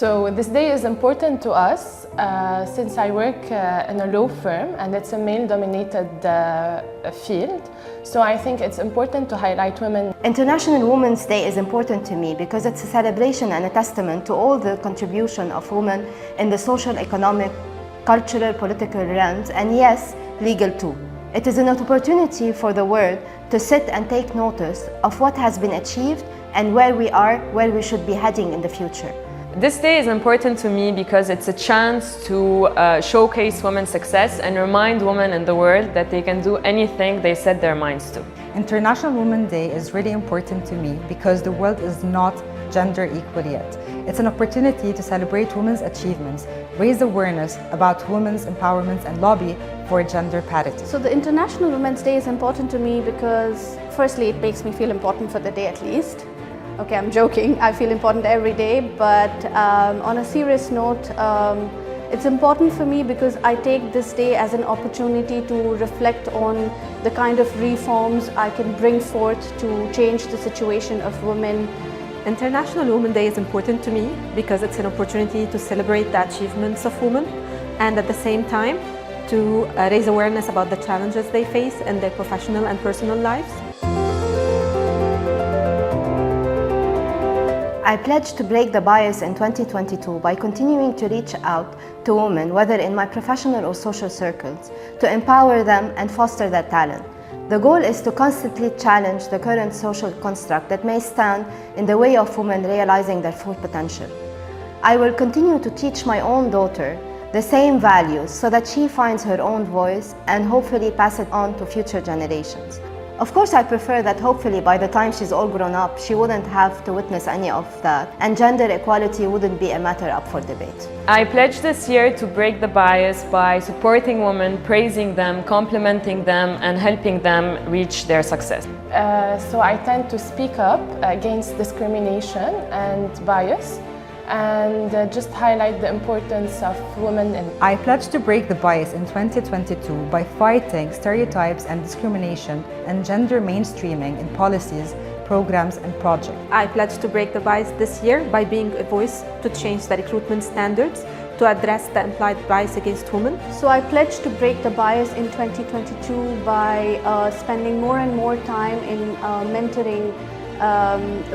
So this day is important to us since I work in a law firm and it's a male-dominated field. So I think it's important to highlight women. International Women's Day is important to me because it's a celebration and a testament to all the contribution of women in the social, economic, cultural, political realms, and yes, legal too. It is an opportunity for the world to sit and take notice of what has been achieved and where we are, where we should be heading in the future. This day is important to me because it's a chance to showcase women's success and remind women in the world that they can do anything they set their minds to. International Women's Day is really important to me because the world is not gender equal yet. It's an opportunity to celebrate women's achievements, raise awareness about women's empowerment and lobby for gender parity. So the International Women's Day is important to me because firstly it makes me feel important for the day at least. Okay, I'm joking, I feel important every day, but on a serious note, it's important for me because I take this day as an opportunity to reflect on the kind of reforms I can bring forth to change the situation of women. International Women's Day is important to me because it's an opportunity to celebrate the achievements of women and at the same time to raise awareness about the challenges they face in their professional and personal lives. I pledge to break the bias in 2022 by continuing to reach out to women, whether in my professional or social circles, to empower them and foster their talent. The goal is to constantly challenge the current social construct that may stand in the way of women realizing their full potential. I will continue to teach my own daughter the same values so that she finds her own voice and hopefully pass it on to future generations. Of course, I prefer that hopefully by the time she's all grown up, she wouldn't have to witness any of that, and gender equality wouldn't be a matter up for debate. I pledge this year to break the bias by supporting women, praising them, complimenting them, and helping them reach their success. So I tend to speak up against discrimination and bias and just highlight the importance of women. I pledge to break the bias in 2022 by fighting stereotypes and discrimination and gender mainstreaming in policies, programs and projects. I pledge to break the bias this year by being a voice to change the recruitment standards to address the implied bias against women. So I pledge to break the bias in 2022 by spending more and more time in mentoring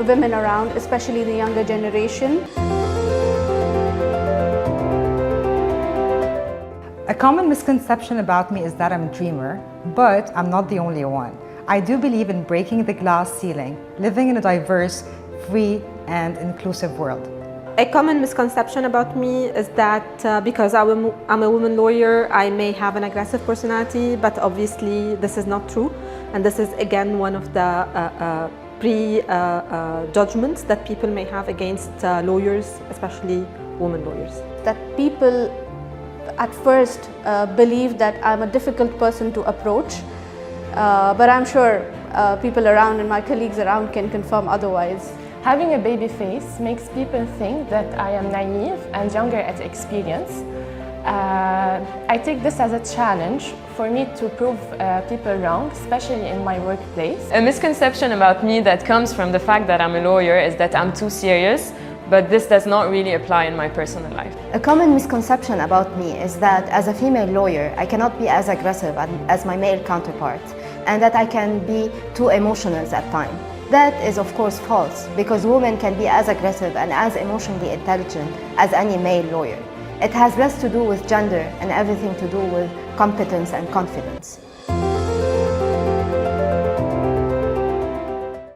women around, especially the younger generation. A common misconception about me is that I'm a dreamer, but I'm not the only one. I do believe in breaking the glass ceiling, living in a diverse, free, and inclusive world. A common misconception about me is that because I'm a woman lawyer, I may have an aggressive personality, but obviously this is not true. And this is again one of the judgments that people may have against lawyers, especially women lawyers. That people at first believe that I'm a difficult person to approach, but I'm sure people around and my colleagues around can confirm otherwise. Having a baby face makes people think that I am naive and younger at experience. I take this as a challenge for me to prove people wrong, especially in my workplace. A misconception about me that comes from the fact that I'm a lawyer is that I'm too serious, but this does not really apply in my personal life. A common misconception about me is that as a female lawyer, I cannot be as aggressive as my male counterparts, and that I can be too emotional at times. That is of course false, because women can be as aggressive and as emotionally intelligent as any male lawyer. It has less to do with gender and everything to do with competence and confidence.